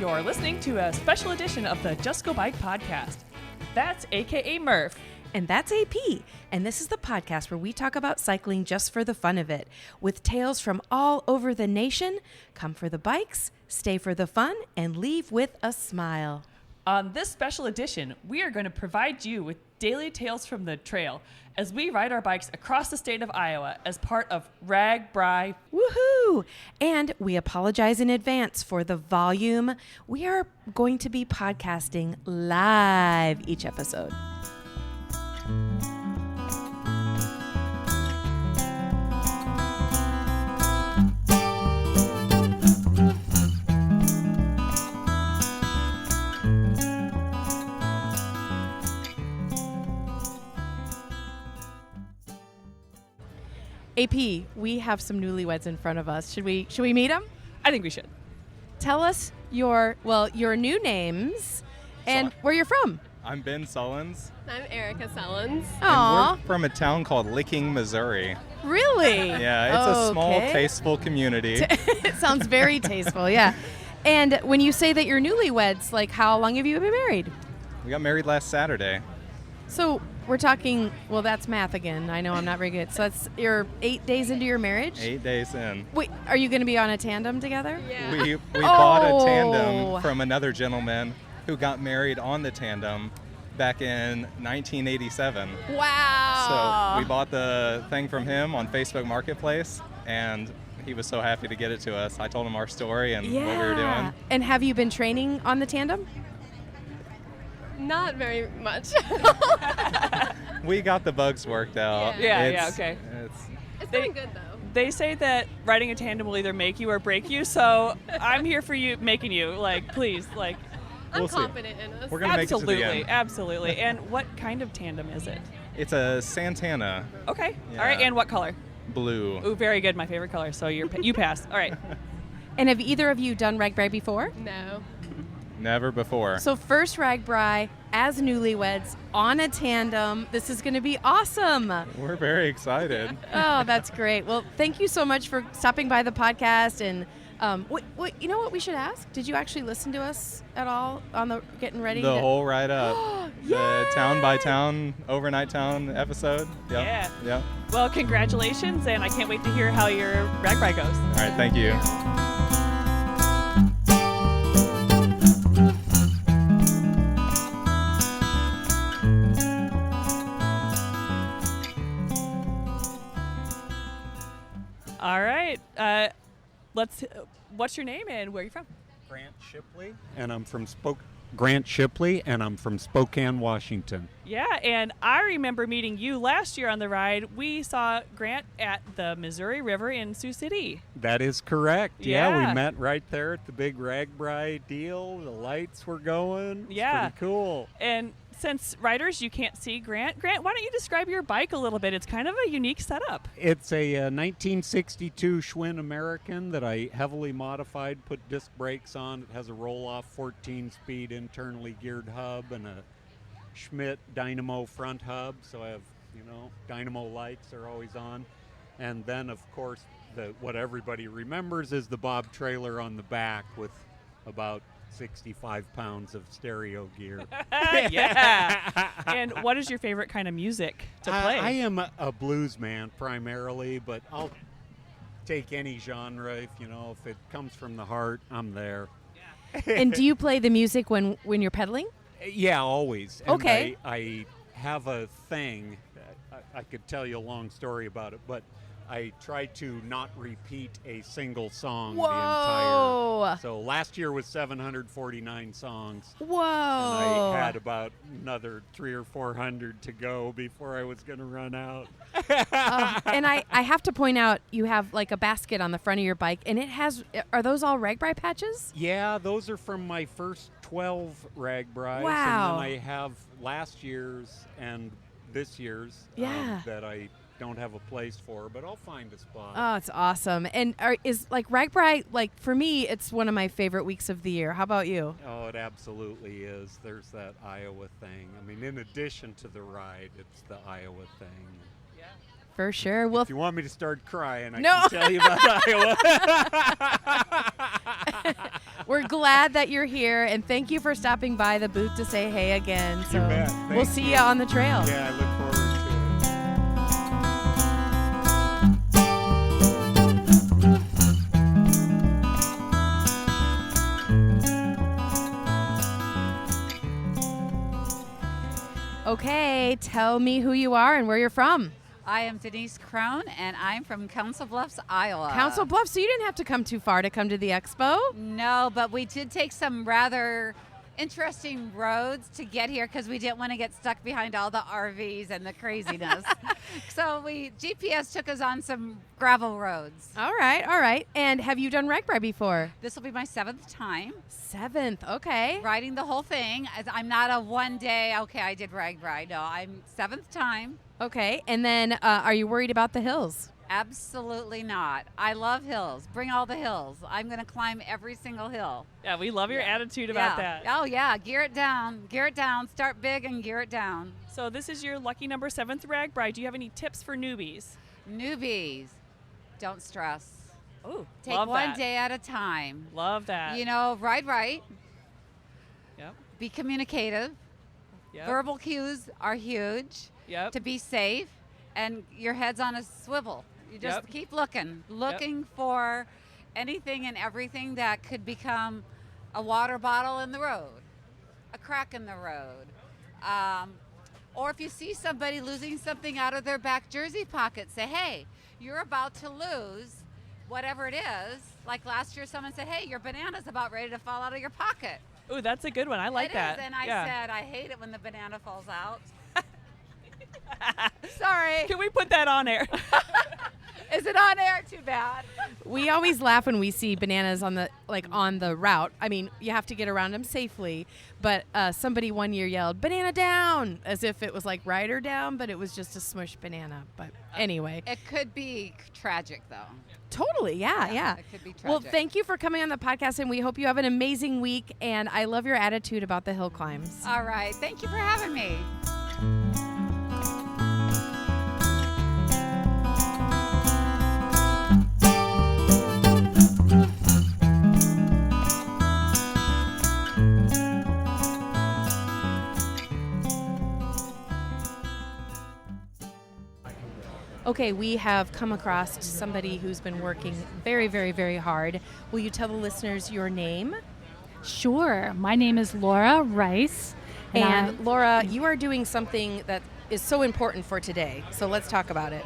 You're listening to a special edition of the Just Go Bike podcast. That's AKA Murph. And that's AP. And this is the podcast where we talk about cycling just for the fun of it. With tales from all over the nation. Come for the bikes, stay for the fun, and leave with a smile. On this special edition, we are going to provide you with daily tales from the trail as we ride our bikes across the state of Iowa as part of RAGBRAI. Woohoo! And we apologize in advance for the volume. We are going to be podcasting live each episode. AP, we have some newlyweds in front of us. Should we meet them? I think we should. Tell us your new names and where you're from. I'm Ben Sullins. I'm Erica Sullins. Aww. And we're from a town called Licking, Missouri. Really? Yeah, it's a small, tasteful community. It sounds very tasteful, yeah. And when you say that you're newlyweds, like how long have you been married? We got married last Saturday. So we're talking, well, that's math again. I know I'm not very good. So you're 8 days into your marriage? 8 days in. Wait, are you going to be on a tandem together? Yeah. We bought a tandem from another gentleman who got married on the tandem back in 1987. Wow. So we bought the thing from him on Facebook Marketplace, and he was so happy to get it to us. I told him our story and what we were doing. And have you been training on the tandem? Not very much. We got the bugs worked out. Yeah, okay. It's been good though. They say that riding a tandem will either make you or break you, so I'm here for you, making you. Like, please, like. I'm We'll see. confident in us. We're gonna make it to the end. Absolutely. And what kind of tandem is it? It's a Santana Okay. Yeah. All right. And what color? blue. Ooh, very good. My favorite color. So you pass. All right. And have either of you done RAGBRAI before? No. Never before. So first RAGBRAI as newlyweds on a tandem. This is going to be awesome. We're very excited. Oh, that's great. Well, thank you so much for stopping by the podcast. And you know what we should ask? Did you actually listen to us at all on the getting ready? The whole ride up. The town by town, overnight town episode. Yep. Yeah. Yep. Well, congratulations, and I can't wait to hear how your RAGBRAI goes. All right, thank you. All right. What's your name and where are you from? Grant Shipley, and I'm from Spokane, Washington. Yeah, and I remember meeting you last year on the ride. We saw Grant at the Missouri River in Sioux City. That is correct. Yeah, Yeah. we met right there at the big RAGBRAI deal. The lights were going. It's Yeah. pretty cool. And since riders, you can't see Grant. Grant, why don't you describe your bike a little bit? It's kind of a unique setup. It's a 1962 Schwinn American that I heavily modified, put disc brakes on. It has a roll-off 14-speed internally geared hub and a Schmidt dynamo front hub. So I have, dynamo lights are always on. And then, of course, what everybody remembers is the Bob trailer on the back with about 65 pounds of stereo gear. Yeah. And what is your favorite kind of music to play? I am a blues man primarily, but I'll take any genre. If it comes from the heart, I'm there. And do you play the music when you're pedaling? Yeah, always. And Okay. I have a thing. I could tell you a long story about it, but I try to not repeat a single song the Whoa. entire. So last year was 749 songs. Whoa. And I had about another 300 or 400 to go before I was going to run out. And I have to point out, you have like a basket on the front of your bike, and are those all RAGBRAI patches? Yeah, those are from my first 12 RAGBRAIs. Wow. And then I have last year's and this year's Yeah. that I don't have a place for, but I'll find a spot. Oh, it's awesome. And is like RAGBRAI, like for me, it's one of my favorite weeks of the year. How about you? Oh, it absolutely is. There's that Iowa thing. I mean, in addition to the ride, it's the Iowa thing. For sure. Well, If you want me to start crying, I No. can tell you about Iowa. we're glad that you're here, and thank you for stopping by the booth to say hey again. So bet. we'll Thank see you. you on the trail. Yeah, I look forward to it. Okay, tell me who you are and where you're from. I am Denise Crone, and I'm from Council Bluffs, Iowa. Council Bluffs, so you didn't have to come too far to come to the expo? No, but we did take some rather interesting roads to get here because we didn't want to get stuck behind all the RVs and the craziness. So GPS took us on some gravel roads. All right. And have you done RAGBRAI before? This will be my 7th time 7th, okay. riding the whole thing. I'm not a one day, okay, I did RAGBRAI. No, I'm 7th time. Okay, and then are you worried about the hills? Absolutely not. I love hills. Bring all the hills. I'm going to climb every single hill. Yeah, we love your attitude about that. Oh, yeah. Gear it down. Gear it down. Start big and gear it down. So this is your lucky number 7th RAGBRAI. Do you have any tips for newbies? Newbies, don't stress. Oh, Take love one that. day at a time. Love that. You know, ride right. Yep. Be communicative. Yep. Verbal cues are huge Yep. to be safe, and your head's on a swivel. You just Yep. keep looking for anything and everything that could become a water bottle in the road, a crack in the road, or if you see somebody losing something out of their back jersey pocket, say, hey, you're about to lose whatever it is. Like last year, someone said, hey, your banana's about ready to fall out of your pocket. Ooh, that's a good one. I like It that. is, and I Yeah. said, I hate it when the banana falls out. Sorry. Can we put that on air? Is it on air? Too bad. We always laugh when we see bananas on the route. I mean, you have to get around them safely. But somebody one year yelled, "Banana down!" as if it was like rider down, but it was just a smushed banana. But anyway, It could be tragic, though. totally, yeah. It could be tragic. Well, thank you for coming on the podcast, and we hope you have an amazing week. And I love your attitude about the hill climbs. All right. Thank you for having me. Okay, we have come across somebody who's been working very, very, very hard. Will you tell the listeners your name? Sure. My name is Laura Rice. And Laura, you are doing something that is so important for today. So let's talk about it.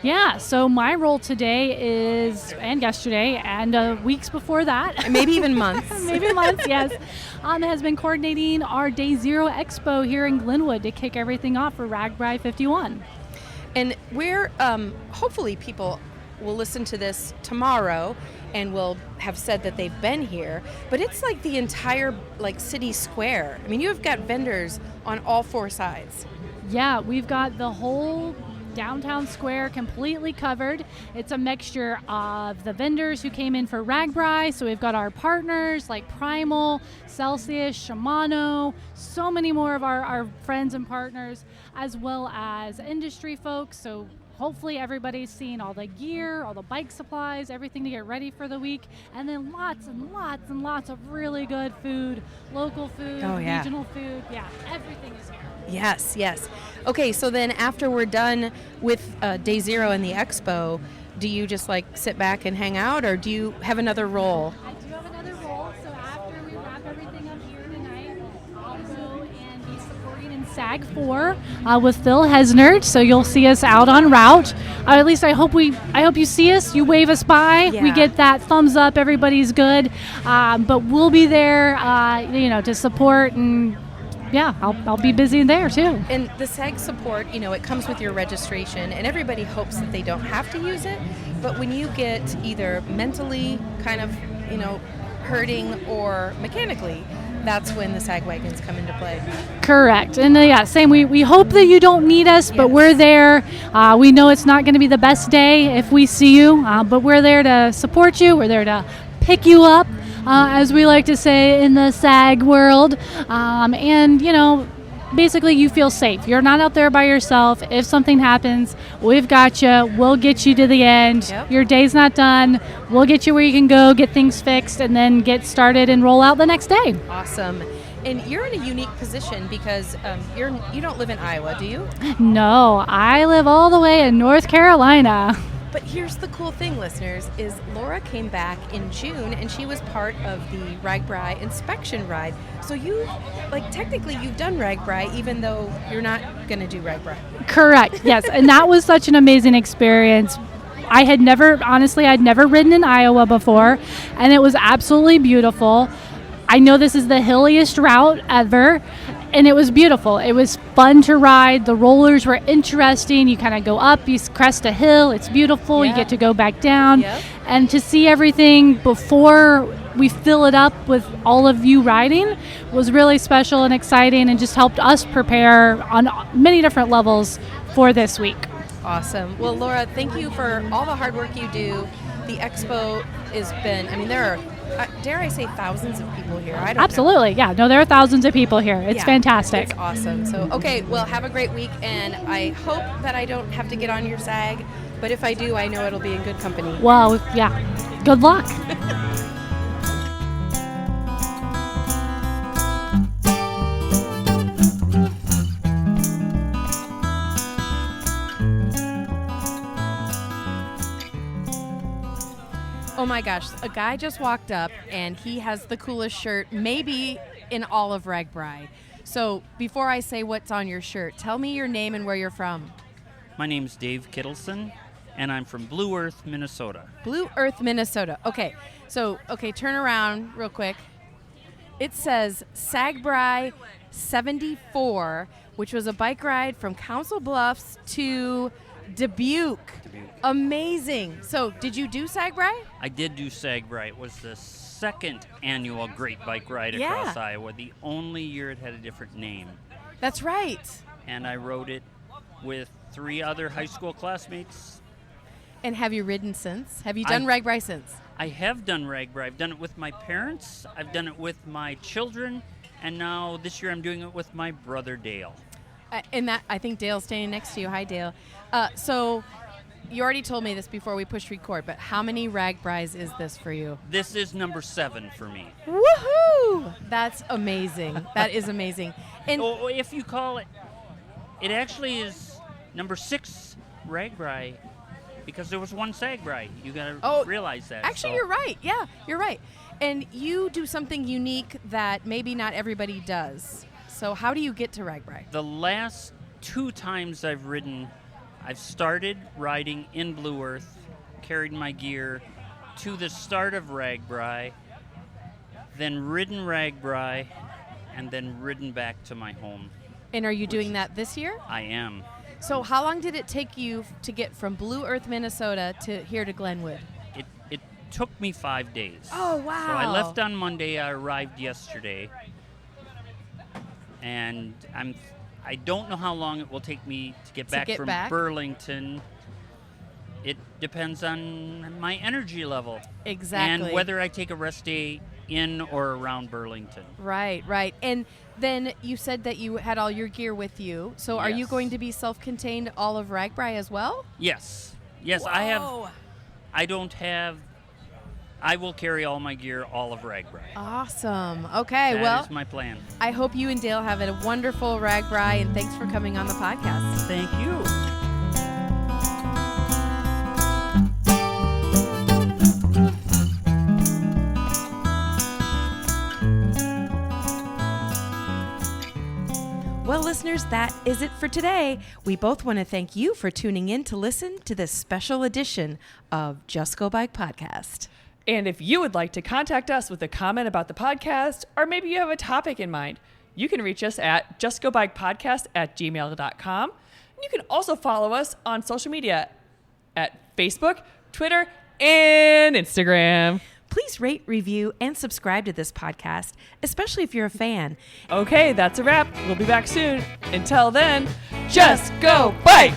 Yeah, so my role today is, and yesterday, and weeks before that, And maybe even months. maybe months, yes, has been coordinating our Day Zero Expo here in Glenwood to kick everything off for RAGBRAI 51. And we're, hopefully people will listen to this tomorrow and will have said that they've been here, but it's like the entire city square. I mean, you've got vendors on all four sides. Yeah, we've got the whole downtown square completely covered. It's a mixture of the vendors who came in for RAGBRAI. So we've got our partners like Primal, Celsius, Shimano, so many more of our friends and partners, as well as industry folks. So hopefully everybody's seen all the gear, all the bike supplies, everything to get ready for the week. And then lots and lots and lots of really good food, local food, Oh, yeah. regional food. Yeah, everything is here. Yes. Okay, so then after we're done with Day Zero and the expo, do you just sit back and hang out, or do you have another role? I do have another role, so after we wrap everything up here tonight, I'll go and be supporting in SAG 4 with Phil Hesnert. So you'll see us out on route. At least I hope you see us. You wave us by. Yeah. We get that thumbs up. Everybody's good. But we'll be there, to support, and yeah, I'll be busy there too. And the SAG support, it comes with your registration, and everybody hopes that they don't have to use it. But when you get either mentally kind of, hurting or mechanically, that's when the SAG wagons come into play. Correct. And same. We hope that you don't need us, but Yes. we're there. We know it's not going to be the best day if we see you, but we're there to support you. We're there to pick you up, as we like to say in the SAG world. And, basically you feel safe. You're not out there by yourself. If something happens, we've got you. We'll get you to the end. Yep. Your day's not done. We'll get you where you can go, get things fixed, and then get started and roll out the next day. Awesome. And you're in a unique position because you don't live in Iowa, do you? No, I live all the way in North Carolina. But here's the cool thing, listeners, is Laura came back in June and she was part of the RAGBRAI inspection ride. So technically you've done RAGBRAI even though you're not going to do RAGBRAI. Correct, yes. And that was such an amazing experience. I'd never ridden in Iowa before, and it was absolutely beautiful. I know this is the hilliest route ever, and it was beautiful. It was fun to ride. The rollers were interesting. You kind of go up, you crest a hill. It's beautiful. Yeah. You get to go back down. Yep. And to see everything before we fill it up with all of you riding was really special and exciting, and just helped us prepare on many different levels for this week. Awesome. Well, Laura, thank you for all the hard work you do. The expo has been, there are, dare I say, thousands of people here. I don't Absolutely, yeah. No, there are thousands of people here. It's fantastic. It's awesome. So, okay, well, have a great week, and I hope that I don't have to get on your SAG, but if I do, I know it'll be in good company. Well, yeah. Good luck. Oh my gosh, a guy just walked up and he has the coolest shirt maybe in all of RAGBRAI. So before I say what's on your shirt, tell me your name and where you're from. My name's Dave Kittleson, and I'm from Blue Earth, Minnesota. Blue Earth, Minnesota. Okay, turn around real quick. It says RAGBRAI 74, which was a bike ride from Council Bluffs to Dubuque. Amazing. So, did you do RAGBRAI? I did do RAGBRAI. It was the second annual Great Bike Ride across Iowa, the only year it had a different name. That's right. And I rode it with 3 other high school classmates. And have you ridden since? Have you done RAGBRAI since? I have done RAGBRAI. I've done it with my parents, I've done it with my children, and now this year I'm doing it with my brother Dale. I think Dale's standing next to you. Hi, Dale. So, you already told me this before we pushed record, but how many RAGBRAIs is this for you? This is number 7 for me. Woohoo! That's amazing. That is amazing. And if you call it, it actually is number 6 RAGBRAI because there was one RAGBRAI. You got to realize that. Actually, you're right. Yeah, you're right. And you do something unique that maybe not everybody does. So how do you get to RAGBRAI? The last 2 times I've ridden, I've started riding in Blue Earth, carried my gear to the start of RAGBRAI, then ridden RAGBRAI, and then ridden back to my home. And are you doing that this year? I am. So how long did it take you to get from Blue Earth, Minnesota to here to Glenwood? It took me 5 days. Oh, wow. So I left on Monday, I arrived yesterday, and I don't know how long it will take me to get back from Burlington. It depends on my energy level. Exactly. And whether I take a rest day in or around Burlington. Right. And then you said that you had all your gear with you. So are you going to be self-contained all of RAGBRAI as well? Yes. Whoa. I will carry all my gear, all of RAGBRAI. Awesome. Okay, that is my plan. I hope you and Dale have a wonderful RAGBRAI, and thanks for coming on the podcast. Thank you. Well, listeners, that is it for today. We both want to thank you for tuning in to listen to this special edition of Just Go Bike Podcast. And if you would like to contact us with a comment about the podcast, or maybe you have a topic in mind, you can reach us at justgobikepodcast@gmail.com. And you can also follow us on social media at Facebook, Twitter, and Instagram. Please rate, review, and subscribe to this podcast, especially if you're a fan. Okay, that's a wrap. We'll be back soon. Until then, just go bike!